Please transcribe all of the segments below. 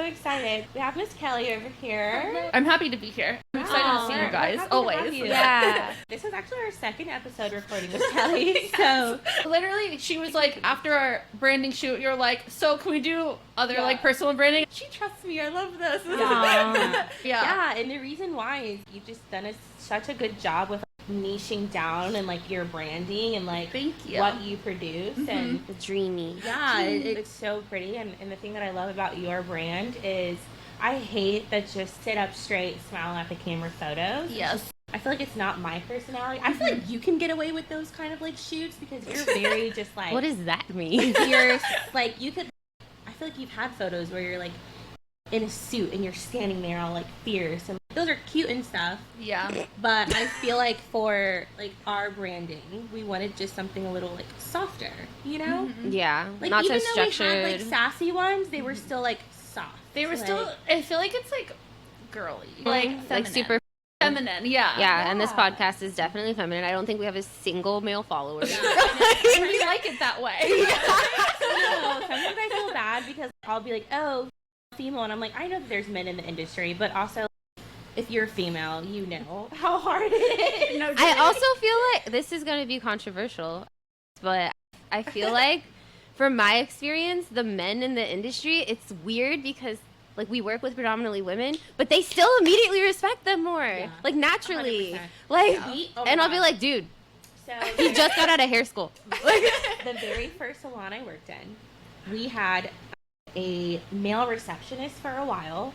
so excited. We have Miss Kelly over here. I'm happy to be here. I'm excited to see you guys, always. Yeah. This is actually our second episode recording with Kelly. So literally, she was like, after our branding shoot, you're like, so can we do other like personal branding? She trusts me. I love this. Yeah, and the reason why is you've just done such a good job with niching down and like your branding and like what you produce and dreamy. Yeah, it's so pretty. And the thing that I love about your brand is I hate the just sit up straight, smile at the camera photos. Yes. I feel like it's not my personality. I feel like you can get away with those kind of like shoots because you're very just like. What does that mean? You're like, you could. I feel like you've had photos where you're like in a suit and you're standing there all like fierce and those are cute and stuff. Yeah. But I feel like for like our branding, we wanted just something a little like softer, you know? Yeah. Like not even so though structured. we had like sassy ones, they were still like soft. They were still. I feel like it's like girly, like feminine. Like super feminine. Yeah. And this podcast is definitely feminine. I don't think we have a single male follower. We like it that way. No, sometimes I feel bad because I'll be like, oh, female, and I'm like, I know that there's men in the industry, but also if you're female, you know how hard it is. No, I also feel like this is going to be controversial, but I feel like from my experience, the men in the industry, it's weird because like we work with predominantly women, but they still immediately respect them more, like naturally. 100%. Like, Oh and I'll God. be like, dude, So he just got out of hair school. the very first salon I worked in, we had a male receptionist for a while.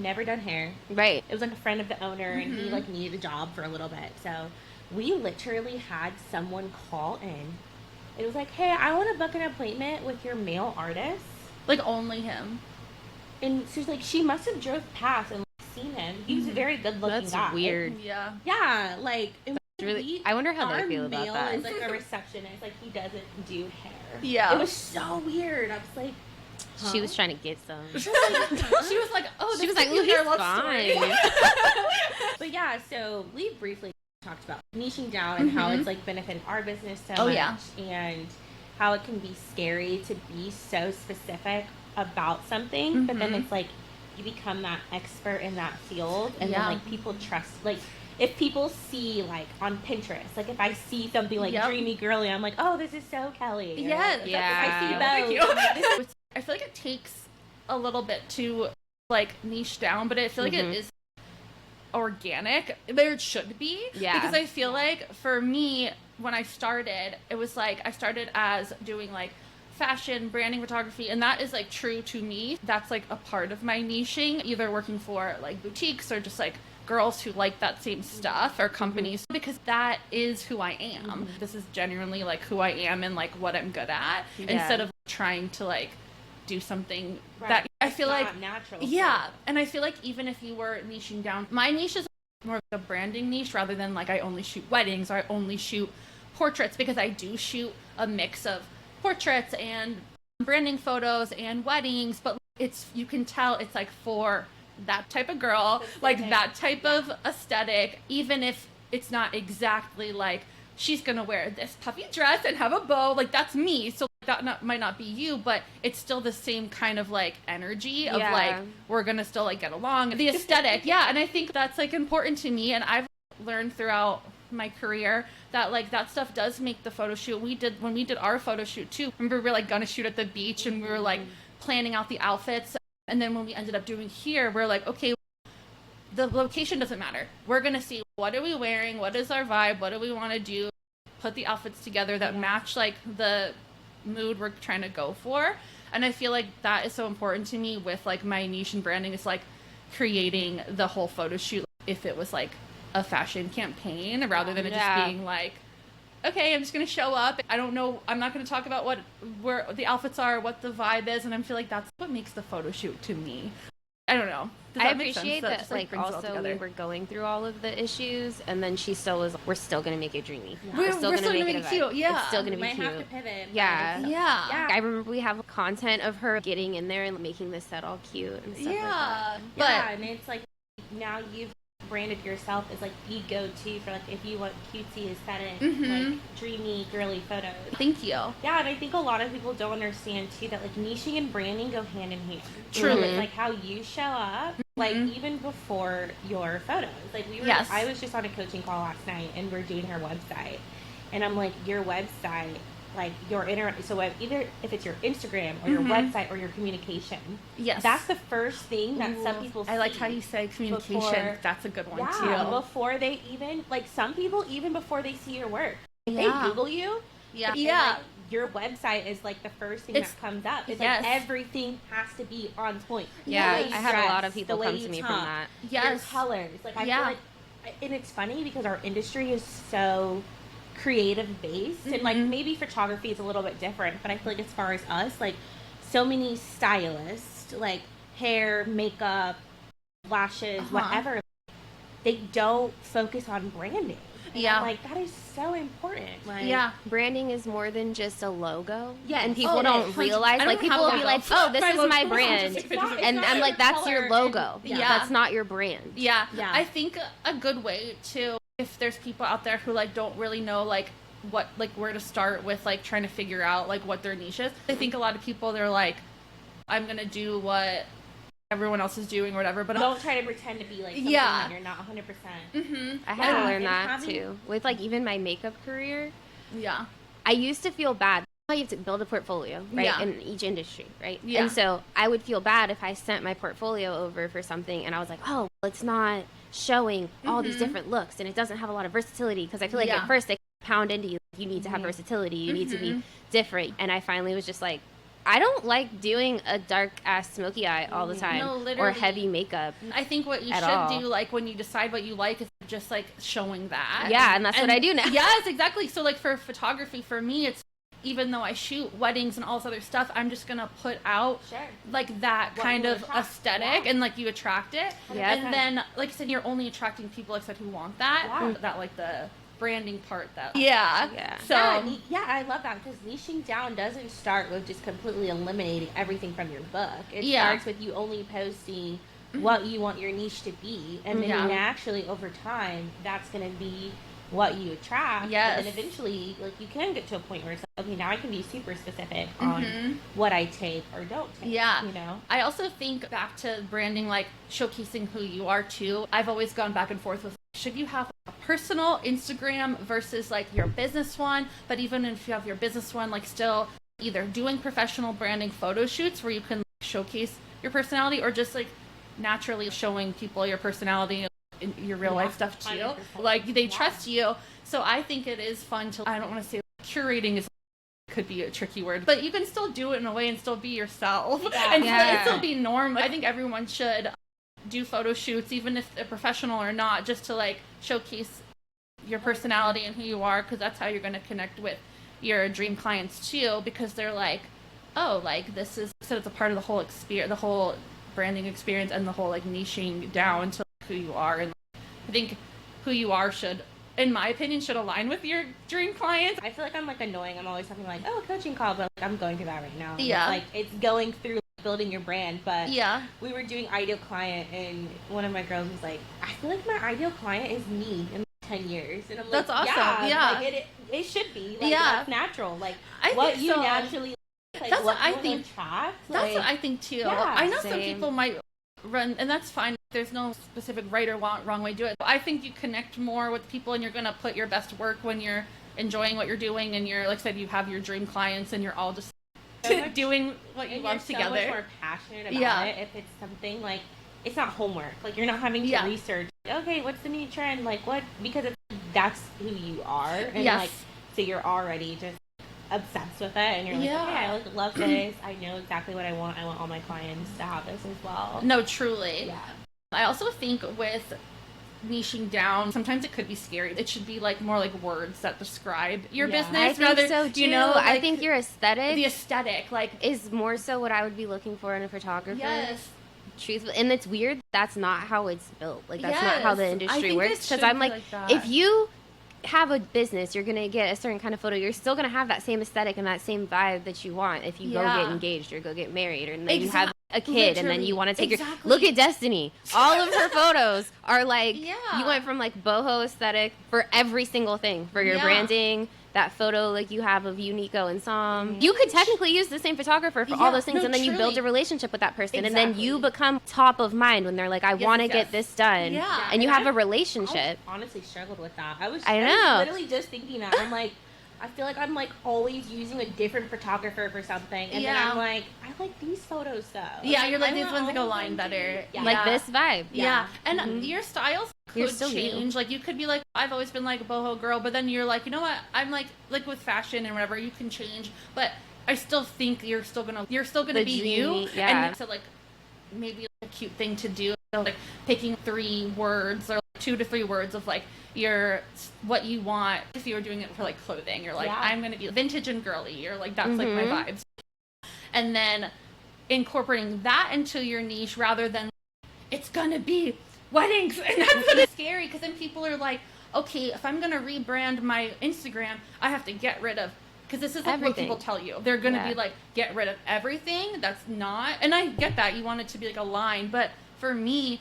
Never done hair. Right. It was like a friend of the owner, and he like needed a job for a little bit. So we literally had someone call in. It was like, hey, I want to book an appointment with your male artist. like only him. And she's like, she must have drove past and seen him. He was a very good looking That's guy. weird. Yeah. Yeah, like Really, I wonder how they feel about male that. is like a receptionist, like he doesn't do hair. Yeah. It was so weird. I was like, huh? She was trying to get some. She was like, oh, She was like, ooh, ooh, he's fine. But yeah, so we briefly talked about niching down and how it's like benefited our business so much, and how it can be scary to be so specific about something, but then it's like you become that expert in that field, and then like people trust, like if people see like on Pinterest, like if I see something like dreamy girly, I'm like, oh, this is so Kelly. Yes. Or, Yeah. If I see those, I feel like it takes a little bit to like niche down, but I feel like it is organic. There should be. Yeah. Because I feel like for me, when I started, it was like I started as doing like fashion, branding, photography, and that is like true to me. That's like a part of my niching, either working for like boutiques or just like girls who like that same stuff or companies, because that is who I am. This is genuinely like who I am and like what I'm good at, instead of trying to like do something that I feel not like natural. Yeah. And I feel like even if you were niching down, my niche is more of a branding niche rather than like I only shoot weddings or I only shoot portraits, because I do shoot a mix of portraits and branding photos and weddings, but it's, you can tell it's like for that type of girl, like that type of aesthetic, even if it's not exactly like she's gonna wear this puffy dress and have a bow, like that's me, so that might not be you, but it's still the same kind of like energy of like we're gonna still like get along, the aesthetic. And I think that's like important to me, and I've learned throughout my career that like that stuff does make the photo shoot. When we did our photo shoot too, remember we were like gonna shoot at the beach and we were like planning out the outfits, and then when we ended up doing here, we're like, okay, the location doesn't matter, we're gonna see what are we wearing, what is our vibe, what do we want to do, put the outfits together that match like the mood we're trying to go for. And I feel like that is so important to me with like my niche and branding, is like creating the whole photo shoot if it was like a fashion campaign rather than it just being like, okay, I'm just gonna show up, I don't know, I'm not gonna talk about where the outfits are, what the vibe is, and I feel like that's what makes the photo shoot to me. I don't know. I appreciate that, just, like, also we were going through all of the issues, and then she still was, we're still going to make it dreamy. We're still going to make it cute. Yeah. It's still going to be might cute. have to pivot. Yeah. I remember we have content of her getting in there and making the set all cute and stuff like that. But and it's like now you've branded yourself as like the go-to for like if you want cutesy, aesthetic, Mm-hmm. like dreamy, girly photos. Thank you. Yeah, and I think a lot of people don't understand too that like niching and branding go hand in hand. Truly. It's like how you show up, like even before your photos. Like Yes. I was just on a coaching call last night, and we're doing her website, and I'm like, your website, like your either if it's your Instagram or your website or your communication. Yes. That's the first thing that some people see. I like how you say communication. That's a good one too. Before they even, like some people, even before they see your work, Yeah. they Google you. Yeah. And, Yeah. like, your website is like the first thing that comes up. It's yes. like everything has to be on point. Yeah, The way you I had a dress, lot of people the way come you to me talk, from that. Your Yes. colors. Like I Yeah. feel like, and it's funny because our industry is so creative based, and like maybe photography is a little bit different, but I feel like as far as us, like so many stylists, like hair, makeup, lashes, whatever, they don't focus on branding. And Yeah. I'm like, that is so important. Like, Yeah. Branding is more than just a logo. Yes. And people Oh, it don't is. realize, I like, don't people have will be a like, logo. oh, this My is logo my is brand. just And I'm like, that's your logo. Yeah. That's not your brand. Yeah. Yeah. I think a good way to, if there's people out there who like don't really know like what, like where to start with like trying to figure out like what their niche is. I think a lot of people, they're like, I'm gonna do what everyone else is doing or whatever, but don't try to pretend to be like something Yeah. that you're not 100%. I had to learn and that having- too. With like even my makeup career, yeah. I used to feel bad. You have to build a portfolio, right? Yeah. In each industry, right? Yeah. And so I would feel bad if I sent my portfolio over for something and I was like, oh, well, it's not showing all these different looks and it doesn't have a lot of versatility, because I feel like Yeah. at first they pound into you. You need to have versatility. You need to be different. And I finally was just like, I don't like doing a dark ass smoky eye all the time, No, or literally. heavy makeup. I think what you At should all. do, like when you decide what you like, is just like showing that. Yeah, and that's what I do now. Yes, exactly. So like for photography, for me, it's, even though I shoot weddings and all this other stuff, I'm just gonna put out Sure. like that What kind you of attract. aesthetic, Yeah. and like you attract it. Yeah. And then, like I said, you're only attracting people, like I said, who want that. Yeah. That like the branding part. That yeah. Yeah. So yeah, I love that, because niching down doesn't start with just completely eliminating everything from your book. It Yeah. starts with you only posting what you want your niche to be, and then Yeah. naturally over time, that's going to be what you attract. Yes. And then eventually, like, you can get to a point where it's like, okay, now I can be super specific on what I take or don't take. Yeah. You know? I also think back to branding, like showcasing who you are too. I've always gone back and forth with, should you have a personal Instagram versus like your business one? But even if you have your business one, like still either doing professional branding photo shoots where you can showcase your personality, or just like naturally showing people your personality in your real life stuff too. 100%. Like they trust you. So I think it is fun to, I don't want to say curating is, could be a tricky word, but you can still do it in a way and still be yourself and still be normal. I think everyone should do photo shoots, even if they're professional or not, just to like showcase your personality and who you are, because that's how you're going to connect with your dream clients too, because they're like, oh, like this is, so it's a part of the whole experience, the whole branding experience, and the whole like niching down to who you are. And I think who you are should, in my opinion, should align with your dream clients. I feel like I'm like annoying. I'm always talking like, oh, a coaching call, but like, I'm going through that right now. Yeah. Like it's going through building your brand, but Yeah. we were doing ideal client, and one of my girls was like, I feel like my ideal client is me in 10 years. And I'm like, That's awesome. Yeah. Like, it should be. Like, Yeah. that's natural. Like I what think you so. naturally like, That's what I you wanna think. attract, That's like, what I think too. yeah, I know some same. people might run, and that's fine. There's no specific right or wrong way to do it. I think you connect more with people, and you're going to put your best work when you're enjoying what you're doing, and you're, like I said, you have your dream clients, and you're all just so much- doing what you and love you're together. so much more passionate about Yeah. it if it's something like, it's not homework. Like you're not having to Yeah. research. Okay, what's the new trend? Like what? Because that's who you are, and Yes. like so you're already just obsessed with it, and you're like, Yeah. okay, I like, love this. I know exactly what I want. I want all my clients to have this as well. No, truly. Yeah. I also think with niching down, sometimes it could be scary. It should be like more like words that describe your Yeah. business. I think rather, so too. You know, I like, think your aesthetic the aesthetic, like is more so what I would be looking for in a photographer. yes. Truthful, and it's weird. That's not how it's built. Like that's not how the Yes. I industry think it works. Because should I'm be like that. if you have a business, you're going to get a certain kind of photo. You're still going to have that same aesthetic and that same vibe that you want if you go get engaged or go get married, or then you have a kid and then you want to take your look at Destiny. All of her photos are like you went from like boho aesthetic for every single thing, for your branding. That photo like you have of Unico and Sam, you could technically use the same photographer for all those things, and then you build a relationship with that person, and then you become top of mind when they're like, I want to get this done, and you have a relationship. I honestly struggled with that. I was literally just thinking that. I'm like, I feel like I'm like always using a different photographer for something, and then I'm like, I like these photos though. Yeah, you're like, these ones like align better. Like this vibe. And your styles could change. Like you could be like, I've always been like a boho girl, but then you're like, you know what? I'm like with fashion and whatever, you can change, but I still think you're still gonna be you. And so like maybe a cute thing to do, like picking 3 words or 2 to 3 words of like what you want. If you were doing it for like clothing, you're like, I'm gonna be vintage and girly, or like that's like my vibes, and then incorporating that into your niche rather than it's gonna be weddings. And that's what is scary, because then people are like, okay, if I'm gonna rebrand my Instagram, I have to get rid of, because this is like what people tell you, they're gonna be like, get rid of everything. That's not, and I get that you want it to be like a line, but for me,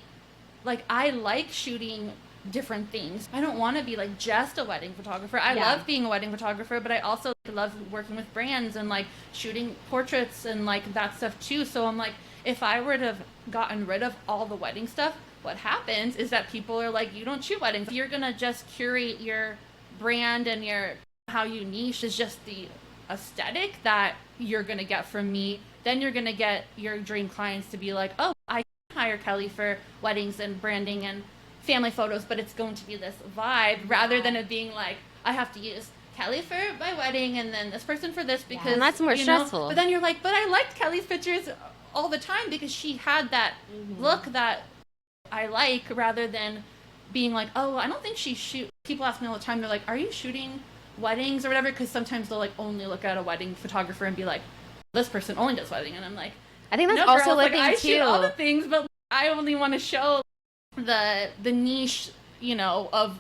like I like shooting different things. I don't want to be like just a wedding photographer. I love being a wedding photographer, but I also love working with brands and like shooting portraits and like that stuff too. So I'm like, if I were to have gotten rid of all the wedding stuff, what happens is that people are like, you don't shoot weddings. If you're gonna just curate your brand and how you niche is just the aesthetic that you're gonna get from me, then you're gonna get your dream clients to be like, oh, I can hire Kelly for weddings and branding and family photos, but it's going to be this vibe, rather than it being like, I have to use Kelly for my wedding and then this person for this, because and that's more stressful. But then you're like, but I liked Kelly's pictures all the time because she had that look that I like, rather than being like, oh, I don't think she shoot. People ask me all the time, they're like, are you shooting weddings or whatever? Because sometimes they'll like only look at a wedding photographer and be like, this person only does wedding, and I'm like, I think that's no, also girl, a like, thing I too. shoot all the things, but I only want to show the niche, of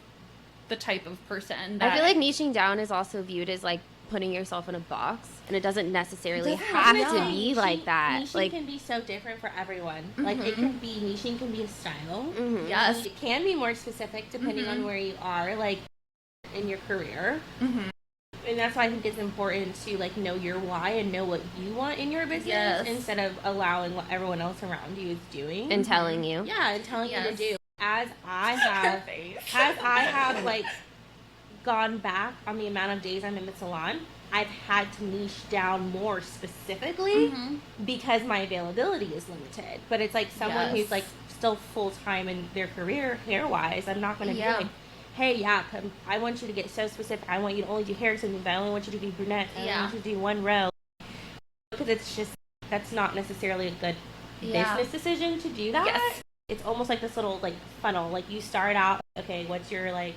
the type of person that I feel like niching down is also viewed as like putting yourself in a box, and it doesn't necessarily have to be like that. Niching like can be so different for everyone. Like it can be, niching can be a style. Yes, it can be more specific depending on where you are, like in your career. And that's why I think it's important to like know your why and know what you want in your business, instead of allowing what everyone else around you is doing and telling you. And telling you to do. As I have like gone back on the amount of days I'm in the salon, I've had to niche down more specifically because my availability is limited. But it's like someone who's like still full time in their career hair wise, I'm not going to be like, hey, I want you to get so specific. I want you to only do hair extensions. I only want you to do brunette. I only want you to do one row. Because it's just, that's not necessarily a good business decision to do that. It's almost like this little like funnel. Like you start out, okay, what's your like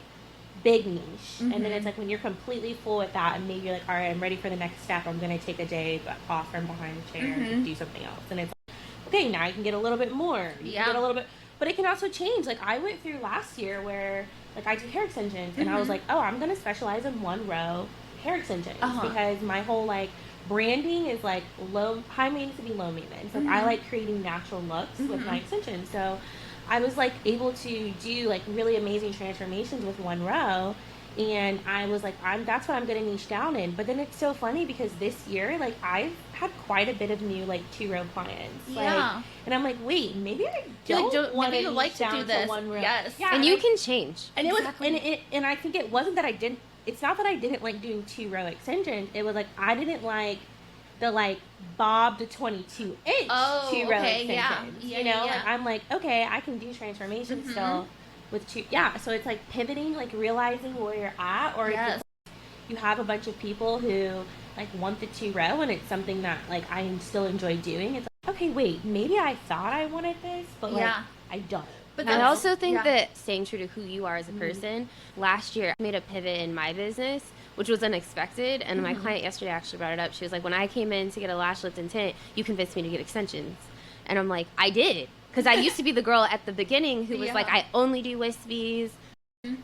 big niche? And then it's like when you're completely full with that, and maybe you're like, all right, I'm ready for the next step. I'm going to take a day off from behind the chair and do something else. And it's like, okay, now I can get a little bit more. You can get a little bit. But it can also change. Like I went through last year where like I do hair extensions, and I was like, oh, I'm going to specialize in one row hair extensions because my whole like branding is like high maintenance to be low maintenance. Like I like creating natural looks with my extensions. So I was like able to do like really amazing transformations with one row, and I was like, that's what I'm gonna niche down in. But then it's so funny because this year, like I've had quite a bit of new like 2-row clients. Like, and I'm like, wait, maybe I don't want to niche down to one row. And you can change. And it was, and I think it wasn't that I didn't. It's not that I didn't like doing 2-row extensions. It was like I didn't like the like bob to 22-inch 2-row extensions. Like I'm like, okay, I can do transformation still with 2. So it's like pivoting, like realizing where you're at, or if it's, you have a bunch of people who like want the 2-row and it's something that like I still enjoy doing. It's like, okay, wait, maybe I thought I wanted this, but like I don't. But I also think that staying true to who you are as a person, last year I made a pivot in my business, which was unexpected. And my client yesterday actually brought it up. She was like, when I came in to get a lash lift and tint, you convinced me to get extensions. And I'm like, I did. Because I used to be the girl at the beginning who was like, I only do wispies.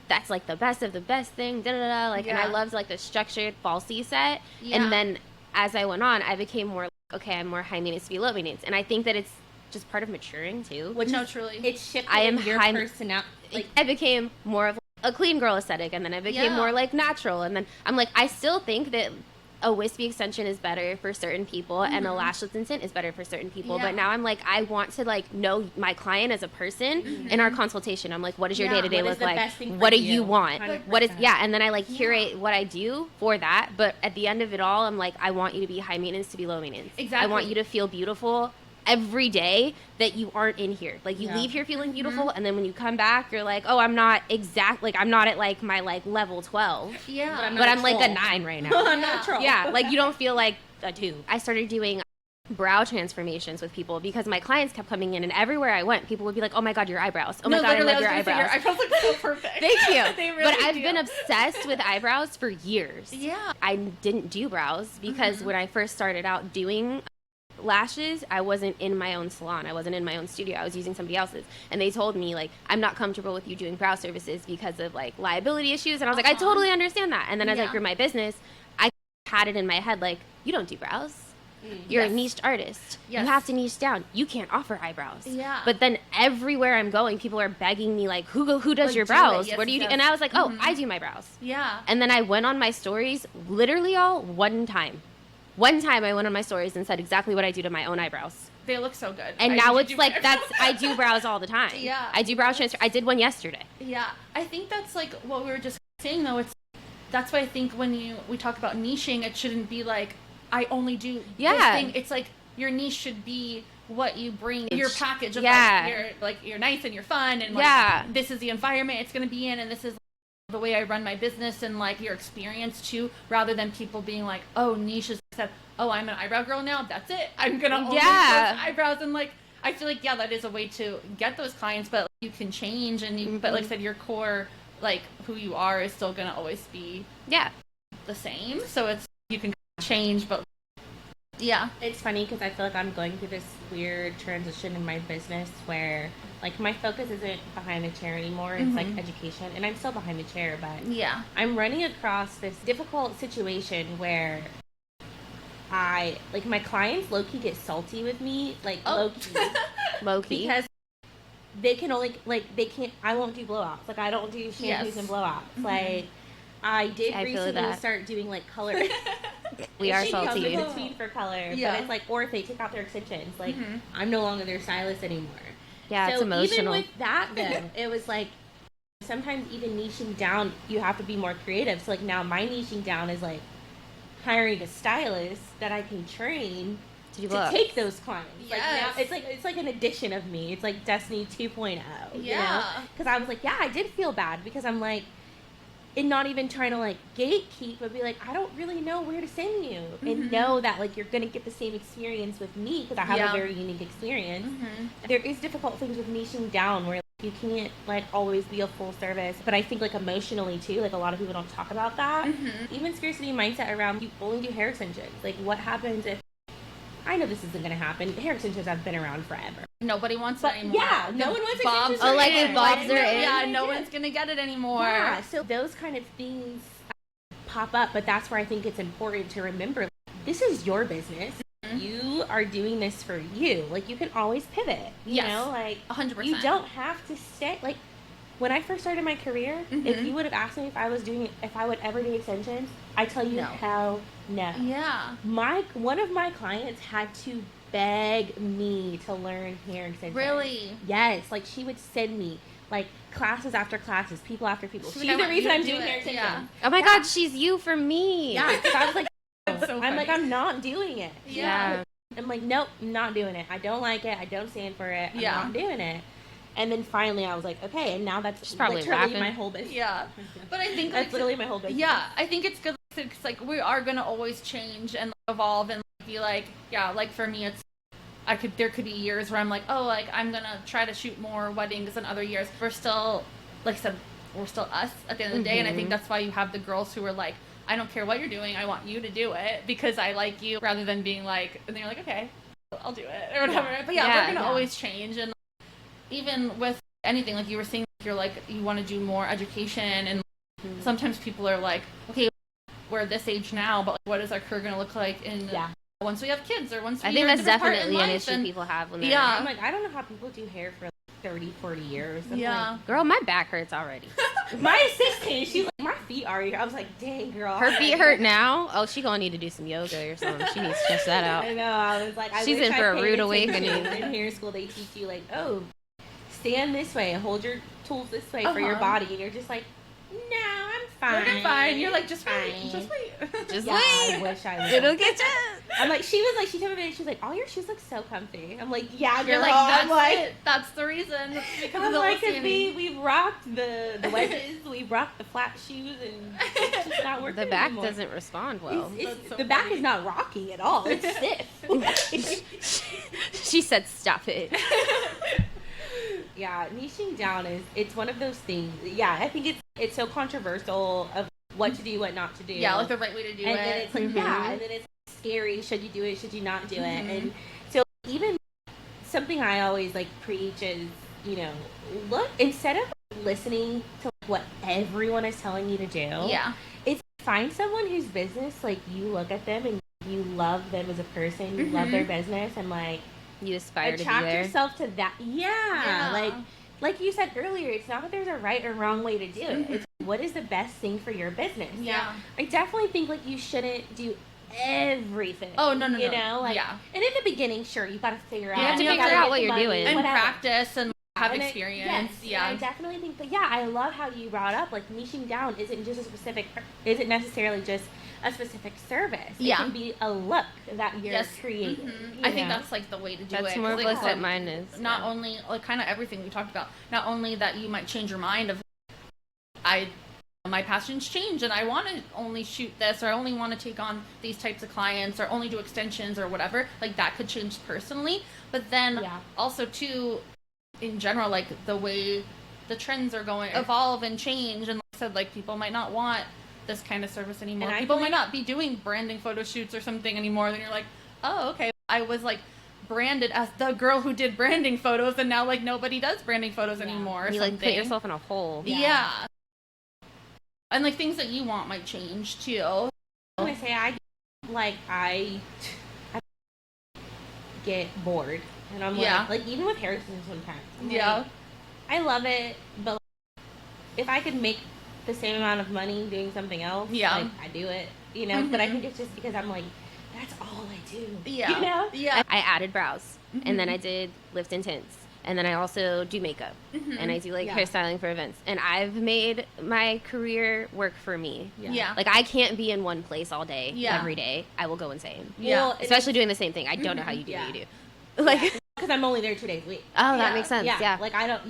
that's like the best of the best thing, da da da. Like, and I loved like the structured falsy set. Yeah. And then as I went on, I became more like, okay, I'm more high maintenance to be low maintenance, and I think that it's just part of maturing too. Which no, truly, it's shifting your personality. Like, I became more of a clean girl aesthetic, and then I became more like natural, and then I'm like, I still think that a wispy extension is better for certain people, and a lashless tint is better for certain people. But now I'm like, I want to like know my client as a person in our consultation. I'm like, what does your day-to-day look like? What do you want? 100%. What is and then I like curate what I do for that. But at the end of it all, I'm like, I want you to be high maintenance to be low maintenance. Exactly. I want you to feel beautiful every day that you aren't in here. Like, you leave here feeling beautiful, and then when you come back, you're like, oh, I'm not I'm not at like my like level 12. Yeah. But I'm like a 9 right now. I'm not a troll. Yeah, like you don't feel like a 2. I started doing brow transformations with people because my clients kept coming in, and everywhere I went, people would be like, oh my God, your eyebrows. Oh my God, I love your eyebrows. Your eyebrows look so perfect. Thank you. They really but I've do. been obsessed with eyebrows for years. Yeah. I didn't do brows because when I first started out doing lashes, I wasn't in my own salon. I wasn't in my own studio. I was using somebody else's. And they told me, like, I'm not comfortable with you doing brow services because of, like, liability issues. And I was like, I totally understand that. And then as I grew my business, I had it in my head, like, you don't do brows. You're a niched artist. You have to niche down. You can't offer eyebrows. Yeah. But then everywhere I'm going, people are begging me, like, who does like, your brows? What do you do? And I was like, oh, I do my brows. Yeah. And then I went on my stories, literally all one time. One time I went on my stories and said exactly what I do to my own eyebrows. They look so good. And now it's like, I do brows all the time. Yeah. I do brow transfer. I did one yesterday. Yeah. I think that's like what we were just saying though. That's why I think when we talk about niching, it shouldn't be like, I only do this thing. It's like your niche should be what you bring, your package of like, you're nice and you're fun and like, this is the environment it's going to be in, and this is the way I run my business, and like your experience too, rather than people being like, oh, niche is said, oh, I'm an eyebrow girl now, that's it, I'm gonna only post eyebrows. And like, I feel like that is a way to get those clients, but like, you can change, and you but like I said, your core, like who you are, is still gonna always be the same. So it's, you can change, but it's funny because I feel like I'm going through this weird transition in my business where like my focus isn't behind the chair anymore. It's like education, and I'm still behind the chair, but I'm running across this difficult situation where I like my clients low-key get salty with me, like low-key because they can only I won't do blowouts. Like, I don't do shampoos and blowouts. Like, I did recently start doing like color. We are salty. Between for color, but it's like, or if they take out their extensions, like I'm no longer their stylist anymore. Yeah, so it's emotional. Even with that, though, it was like sometimes even niching down, you have to be more creative. So like now my niching down is like hiring a stylist that I can train to take those clients. Like now it's like an addition of me. It's like Destiny 2.0. You know? Because I was like, I did feel bad because I'm like, and not even trying to like gatekeep, but be like, I don't really know where to send you, and know that like you're gonna get the same experience with me because I have a very unique experience. There is difficult things with niching down where like, you can't like always be a full service, but I think like emotionally too, like a lot of people don't talk about that. Even scarcity mindset around you only do hair extensions. Like, what happens if, I know this isn't gonna happen, hair extensions have been around forever. Nobody wants it anymore. Yeah, no one wants bobs. Oh, like if bobs are in. Yeah, no one's gonna get it anymore. Yeah, so those kind of things pop up, but that's where I think it's important to remember, this is your business. You are doing this for you. Like, you can always pivot. You know, like 100%. You don't have to stay. Like, when I first started my career, if you would have asked me if I would ever do extensions, I tell you, hell no. Yeah. One of my clients had to beg me to learn hair extensions. Really? Yes. Like, she would send me like classes after classes, people after people. She's the like, reason I'm doing hair extensions. Yeah. Oh my God, she's you for me. Yeah, because I was like, so I'm like, I'm not doing it. Yeah. I'm like, nope, I'm not doing it. I don't like it. I don't stand for it. I'm not doing it. And then finally I was like, okay, and now that's probably literally my whole business. Yeah. But I think that's literally my whole business. Yeah, I think it's good because like we are gonna always change and evolve and be like, like for me it's, there could be years where I'm like, oh, like I'm gonna try to shoot more weddings than other years. We're still, like I said, we're still us at the end of the day, and I think that's why you have the girls who are like, I don't care what you're doing, I want you to do it because I like you, rather than being like, and they're like, okay, I'll do it or whatever. But we're gonna always change, and even with anything, like you were saying, you're like, you want to do more education, and sometimes people are like, okay, we're at this age now, but like, what is our career going to look like in once we have kids, or once we I think are that's different part definitely in an life, issue and people have when they're I'm like, I don't know how people do hair for like 30, 40 years. I'm like, girl, my back hurts already. my assistant, she's like, my feet are here. I was like, dang, girl. Her feet hurt now. Oh, she gonna need to do some yoga or something. She needs to stress that out. I know. I was like, She's in for a rude awakening. In hair school, they teach you like, oh, stand this way, hold your tools this way for your body, and you're just like, no, I'm fine. We're fine. You're like, just fine. wait, just wait. Just yeah, wait. I wish I would. It'll get you. I'm like, she was like, she told me, she was like, all your shoes look so comfy. I'm like, yeah, girl. You're like, that's it. That's the reason. Because I'm like, because we rocked the wedges, we rocked the flat shoes, and it's just not working The back anymore. doesn't respond well. So the back is not rocking at all. It's stiff. She said, "Stop it." Yeah, niching down it's one of those things. Yeah, I think it's so controversial of what to do, what not to do. Yeah, like the right way to do it. And then it's like, and then it's scary. Should you do it? Should you not do it? And so even something I always like preach is, you know, look, instead of listening to what everyone is telling you to do, it's find someone whose business, like, you look at them and you love them as a person, you love their business, and like, you aspire to be attract there. yourself to that. Like you said earlier, it's not that there's a right or wrong way to do it. It's what is the best thing for your business. Yeah. I definitely think like you shouldn't do everything. Oh, no. You know, like, and in the beginning, sure, you got to figure out. You have to figure out what you're doing. And whatever. Practice and have experience. I definitely think that. Yeah, I love how you brought up like niching down isn't necessarily just a specific service. It can be a look that you're creating. I think that's like the way to do it. That's more like, what mine is. Not only like kind of everything we talked about. Not only that you might change your mind of my passions change and I want to only shoot this, or I only want to take on these types of clients, or only do extensions or whatever. Like that could change personally, but then also too, in general, like the way the trends are going evolve and change, and like I said, like people might not want this kind of service anymore. And people might not be doing branding photo shoots or something anymore. Then you're like, oh, okay, I was like branded as the girl who did branding photos, and now like nobody does branding photos anymore. You like put yourself in a hole. Yeah. And like things that you want might change too. I'm gonna say I get bored, and I'm like even with hair sometimes. Like, I love it, but like, if I could make the same amount of money doing something else, like I do it, you know. But I think it's just because I'm like, that's all I do. You know? I added brows, and then I did lift and tints, and then I also do makeup, and I do like hairstyling for events, and I've made my career work for me. Like I can't be in one place all day, every day. I will go insane. Well, especially doing the same thing. I don't know how you do what you do. Like, because I'm only there 2 days a week. Oh, that makes sense. Yeah. Like I don't.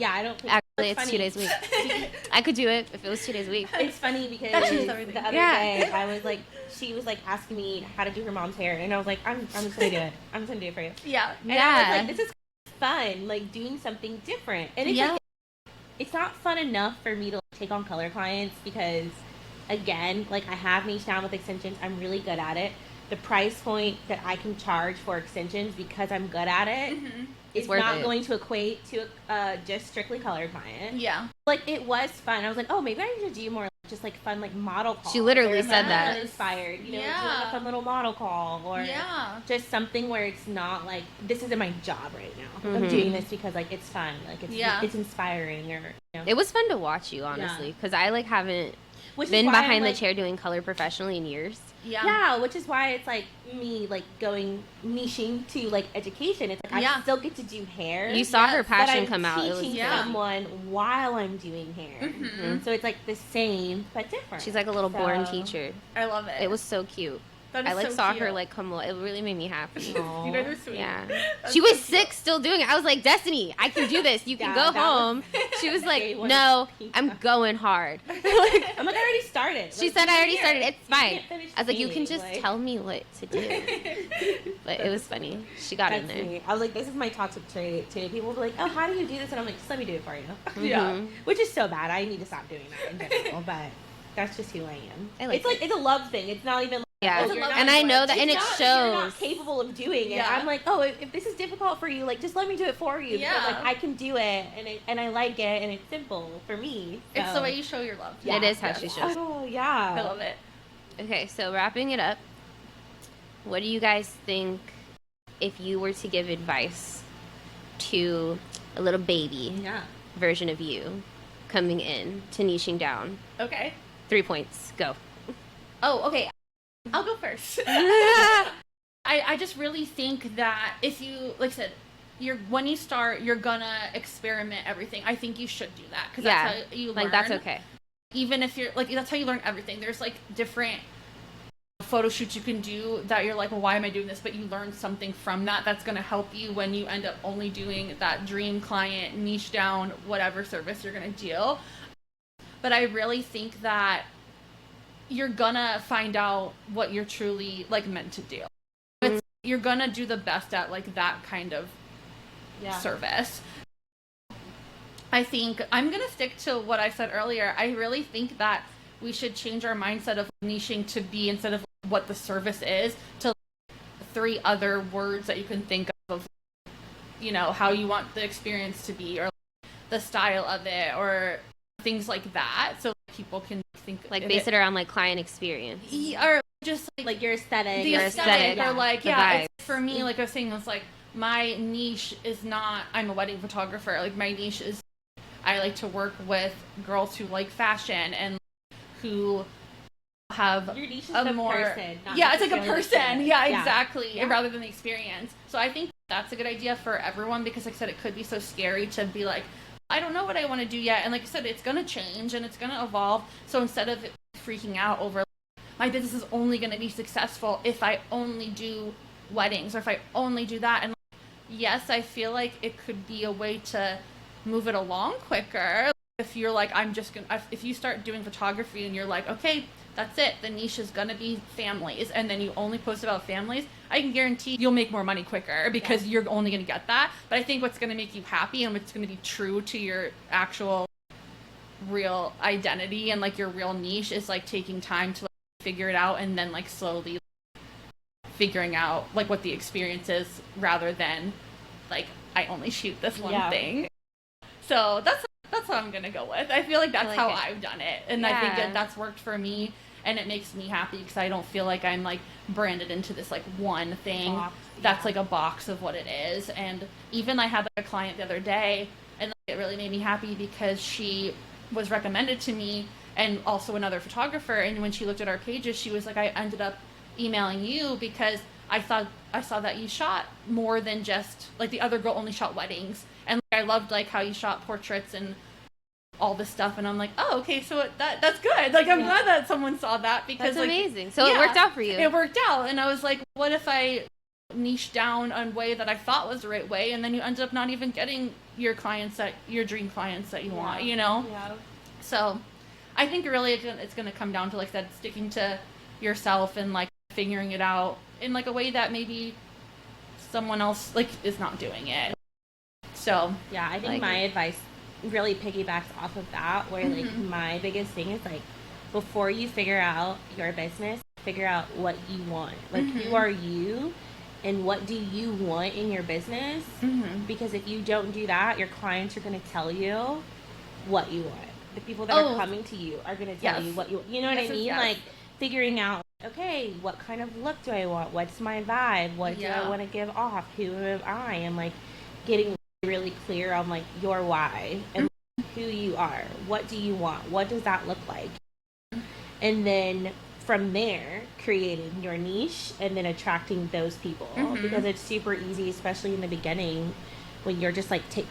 Actually, it's 2 days a week. I could do it if it was 2 days a week. It's funny because the other day I was like, she was like asking me how to do her mom's hair, and I was like, I'm just gonna do it. I'm just gonna do it for you. And I was like, this is fun, like doing something different. And it's like, it's not fun enough for me to like, take on color clients because, again, like I have niched down with extensions. I'm really good at it. The price point that I can charge for extensions because I'm good at it is not going to equate to just strictly color client. Like it was fun. I was like, oh, maybe I need to do more like, just like fun like model calls. She literally said that. Uninspired, you know, do like a fun little model call or just something where it's not like this isn't my job right now. I'm doing this because like it's fun, like it's inspiring or. You know. It was fun to watch you honestly because I like haven't been behind the chair doing color professionally in years. Yeah, which is why it's like me like going niching to like education. It's like I still get to do hair. You saw her passion come out. It was teaching someone while I'm doing hair. So it's like the same but different. She's like a little born teacher. I love it. It was so cute. I like saw her like come. It really made me happy. You guys are sweet. Yeah, she was sick, still doing it. I was like, Destiny, I can do this. You can go home. She was like, no, I'm going hard. I'm like, I already started. She said I already started. It's fine. I was like, you can just tell me what to do. But it was funny. She got in there. I was like, this is my toxic trait too. People will be like, oh, how do you do this? And I'm like, just let me do it for you. Which is so bad. I need to stop doing that in general. But that's just who I am. It's like it's a love thing. It's not even. Yeah, Oh, and I know that, and it shows. You're not capable of doing it. Yeah. I'm like, oh, if this is difficult for you, like, just let me do it for you. Yeah. Because, like, I can do it, and I like it, and it's simple for me. So. It's the way you show your love. Yeah. It is how she shows. Oh, yeah. I love it. Okay, so wrapping it up, what do you guys think if you were to give advice to a little baby version of you coming in to niching down? Okay. 3 points, go. Oh, okay. I'll go first. I just really think that if you, like I said, when you start, you're gonna experiment everything. I think you should do that because that's how you learn. Like, that's okay. Even if you're, like, that's how you learn everything. There's, like, different photo shoots you can do that you're like, well, why am I doing this? But you learn something from that that's going to help you when you end up only doing that dream client, niche down, whatever service you're going to do. But I really think that you're going to find out what you're truly, like, meant to do. You're going to do the best at, like, that kind of service. I think I'm going to stick to what I said earlier. I really think that we should change our mindset of niching to be, instead of what the service is, to 3 other words that you can think of, you know, how you want the experience to be, or the style of it, or things like that. So people can think, like, base it around, like, client experience. Or just like your aesthetic. The aesthetic. Or like, it's, for me, like I was saying, it's like, my niche is not, I'm a wedding photographer. Like, my niche is, I like to work with girls who like fashion and who have your niche is a the more person, not it's like a person. Yeah, exactly. Yeah. Rather than the experience. So I think that's a good idea for everyone, because, like I said, it could be so scary to be like, I don't know what I want to do yet. And like I said, it's going to change and it's going to evolve. So instead of freaking out over, my business is only going to be successful if I only do weddings, or if I only do that. And yes, I feel like it could be a way to move it along quicker. If you're like, if you start doing photography and you're like, okay, that's it, the niche is gonna be families, and then you only post about families, I can guarantee you'll make more money quicker, because you're only gonna get that. But I think what's gonna make you happy and what's gonna be true to your actual real identity and, like, your real niche is, like, taking time to, like, figure it out, and then, like, slowly figuring out, like, what the experience is, rather than, like, I only shoot this one thing. So that's what I'm gonna go with. I feel like that's how I've done it, and I think that's worked for me, and it makes me happy because I don't feel like I'm, like, branded into this, like, one thing that's like a box of what it is. And even I had, like, a client the other day, and, like, it really made me happy because she was recommended to me, and also another photographer. And when she looked at our pages, she was like, I ended up emailing you because I saw that you shot more than just, like, the other girl only shot weddings, and, like, I loved, like, how you shot portraits and all this stuff. And I'm like, oh, okay, so that's good. Like, I'm glad that someone saw that, because that's, like, amazing. So it worked out for you. It worked out, and I was like, what if I niche down a way that I thought was the right way, and then you ended up not even getting your dream clients that you want, you know? Yeah. So I think really it's going to come down to, like that, sticking to yourself and, like, figuring it out in, like, a way that maybe someone else, like, is not doing it. So yeah, I think my advice really piggybacks off of that, where like my biggest thing is, like, before you figure out your business, figure out what you want. Like, who are you and what do you want in your business? Because if you don't do that, your clients are going to tell you what you want. The people that are coming to you are going to tell you what you know what I mean? Like, figuring out, okay, what kind of look do I want? What's my vibe? What do I want to give off? Who am I? And, like, getting really clear on, like, your why and who you are. What do you want? What does that look like? And then from there, creating your niche and then attracting those people, because it's super easy, especially in the beginning, when you're just, like, in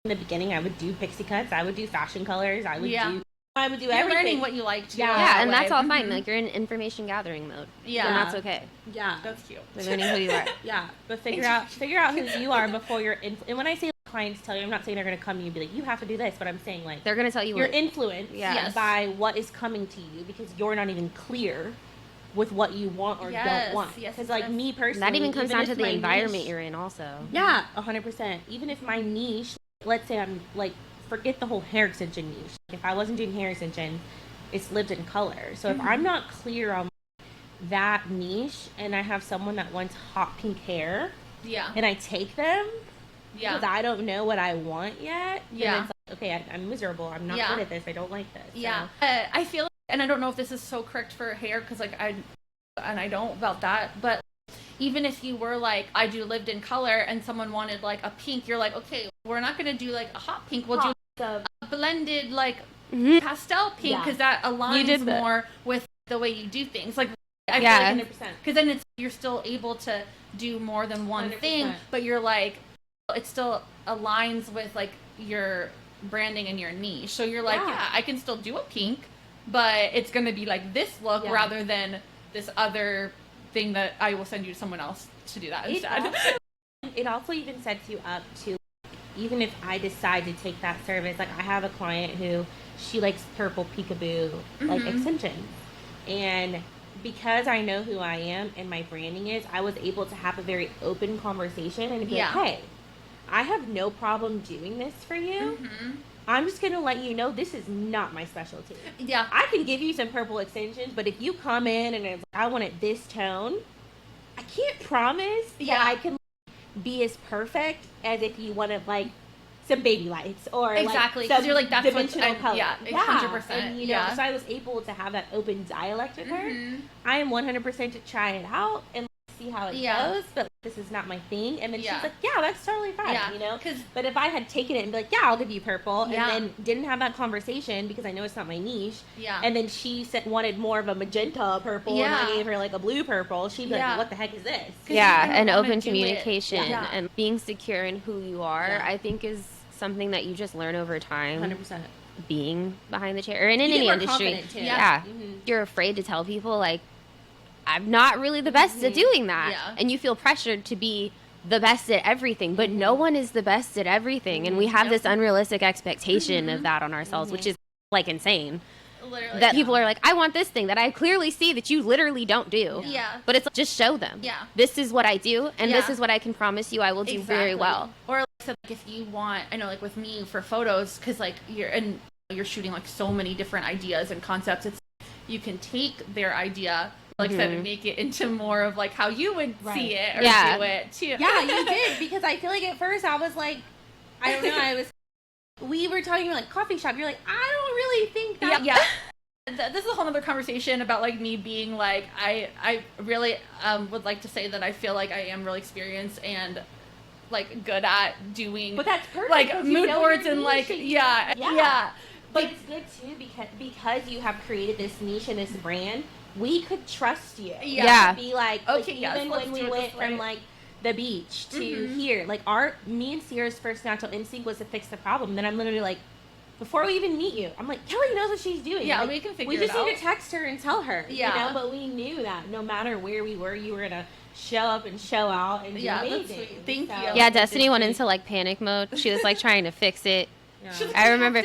the beginning, I would do pixie cuts, I would do fashion colors, I would do everything. You're learning what you like to do. Yeah, and that's all fine. Like, you're in information gathering mode. Yeah. And that's okay. Yeah. That's cute. You're learning who you are. Yeah. But figure out who you are before you're in. And when I say clients tell you, I'm not saying they're going to come to you and be like, you have to do this, but I'm saying, like, they're going to tell you you're influenced by what is coming to you, because you're not even clear with what you want or don't want. Because, like, me personally, that even comes down to the environment you're in also. Yeah, 100%. Even if my niche, let's say I'm, like, forget the whole hair extension niche. If I wasn't doing hair extension, it's lived in color. So if I'm not clear on that niche and I have someone that wants hot pink hair, and I take them because I don't know what I want yet, then it's like, okay, I'm miserable. I'm not good at this. I don't like this. Yeah. So. I feel like, and I don't know if this is so correct for hair because like I don't about that, but even if you were like, I do lived in color and someone wanted like a pink, you're like, okay, we're not going to do like a hot pink. We'll do a blended like pastel pink because that aligns more with the way you do things. Like, I feel like 100%. Because then you're still able to do more than one 100%. Thing, but you're like, it still aligns with like your branding and your niche. So you're like, I can still do a pink, but it's going to be like this look rather than this other thing that I will send you to someone else to do that instead. It also even sets you up to, even if I decide to take that service, like I have a client who she likes purple peekaboo like extensions, and because I know who I am and my branding is, I was able to have a very open conversation and be like, hey, I have no problem doing this for you. I'm just going to let you know this is not my specialty. Yeah. I can give you some purple extensions, but if you come in and it's like, I want it this tone, I can't promise that I can be as perfect as if you wanted like some baby lights or exactly because you're like that's dimensional color. 100%. And, you know, so I was able to have that open dialect with her. I am 100% to try it out and see how it goes, but this is not my thing. And then she's like, yeah, that's totally fine, you know? But if I had taken it and be like, yeah, I'll give you purple, and then didn't have that conversation because I know it's not my niche, and then she wanted more of a magenta purple, and I gave her like a blue purple, she'd be like, what the heck is this? And open communication and being secure in who you are, I think is something that you just learn over time. 100%. Being behind the chair or in any industry. You're afraid to tell people like, I'm not really the best at doing that. And you feel pressured to be the best at everything, but no one is the best at everything. And we have this unrealistic expectation of that on ourselves, which is like insane. Literally, that people are like, I want this thing that I clearly see that you literally don't do. But it's like, just show them. This is what I do, and this is what I can promise you I will do very well. Or like, so, like if you want, I know like with me for photos, because like you're shooting like so many different ideas and concepts, it's you can take their idea like I said, and make it into more of like how you would see it or do it too. Yeah, you did, because I feel like at first I was like, I don't know, we were talking about like coffee shop. You're like, I don't really think that. This is a whole other conversation about like me being like, I really would like to say that I feel like I am really experienced and like good at doing, but that's perfect, like mood boards and like But it's good too because you have created this niche and this brand. We could trust you. Be like, okay, even when we went from like the beach to here, like me and Sierra's first natural instinct was to fix the problem. Then I'm literally like, before we even meet you, I'm like, Kelly knows what she's doing. Yeah, like, we can figure it out. We just need to text her and tell her. You know, but we knew that no matter where we were, you were gonna show up and show out and do amazing. That's sweet. Thank you. Yeah, Destiny went into like panic mode. She was like trying to fix it. I remember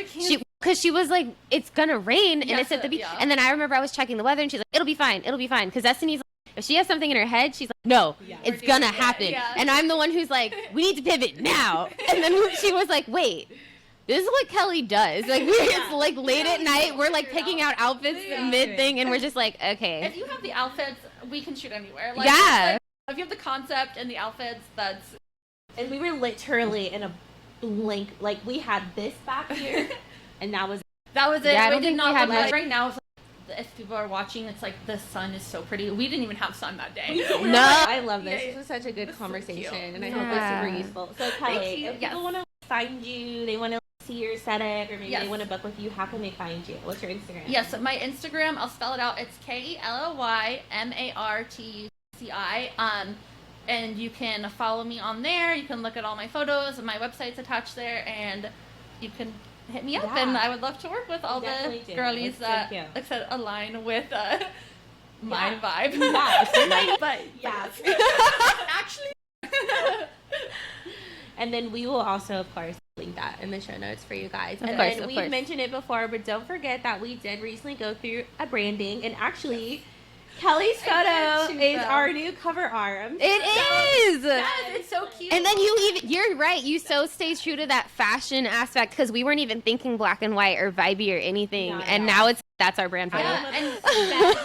because she was like, it's gonna rain and it's at the beach. And then I remember I was checking the weather and she's like, it'll be fine. Because Destiny's like, if she has something in her head, she's like, no, it's gonna happen. And I'm the one who's like, we need to pivot now. And then she was like, wait, this is what Kelly does. Like, it's like late at night, we're like picking out outfits mid thing, and we're just like, okay. If you have the outfits, we can shoot anywhere. Like, like, if you have the concept and the outfits, that's. And we were literally in a blink, like we had this back here, and that was it. Yeah, I don't think we had much. Right now, if people are watching, it's like the sun is so pretty. We didn't even have sun that day. No, I love this. This was such a good conversation, and I hope it's super useful. So Kelly, if people want to find you, they want to see your aesthetic, or maybe they want to book with you, how can they find you? What's your Instagram? Yes, my Instagram, I'll spell it out. It's KELLYMARTUCI. And you can follow me on there. You can look at all my photos, and my website's attached there, and you can hit me up. And I would love to work with all the girlies that, like I said, align with my vibe. But actually. And then we will also, of course, link that in the show notes for you guys. And then we've mentioned it before, but don't forget that we did recently go through a branding, and actually Kelly's photo shoot is them. our new cover art. It is. Yes, it's so cute. And then you're right. You so stay true to that fashion aspect because we weren't even thinking black and white or vibey or anything. No, and no. now that's our brand photo. Yeah, and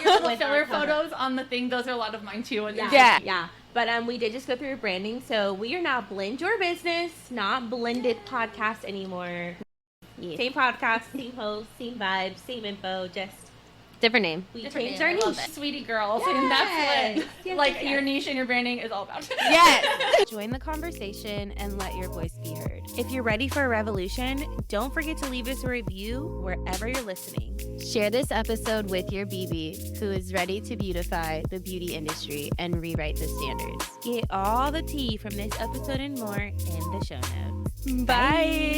your little With filler our cover. photos on the thing, those are a lot of mine too. And Yeah. But we did just go through branding, so we are now Blend Your Business, not Blended Podcast anymore. Yeah. Same podcast, same host, same vibes, same info, just Different name. we Different changed name. our I love niche. it. Sweetie girls, Yes. and that's what Yes, like yes, your yes. niche and your branding is all about. Yes. Join the conversation and let your voice be heard. If you're ready for a revolution, don't forget to leave us a review wherever you're listening. Share this episode with your BB who is ready to beautify the beauty industry and rewrite the standards. Get all the tea from this episode and more in the show notes. Bye.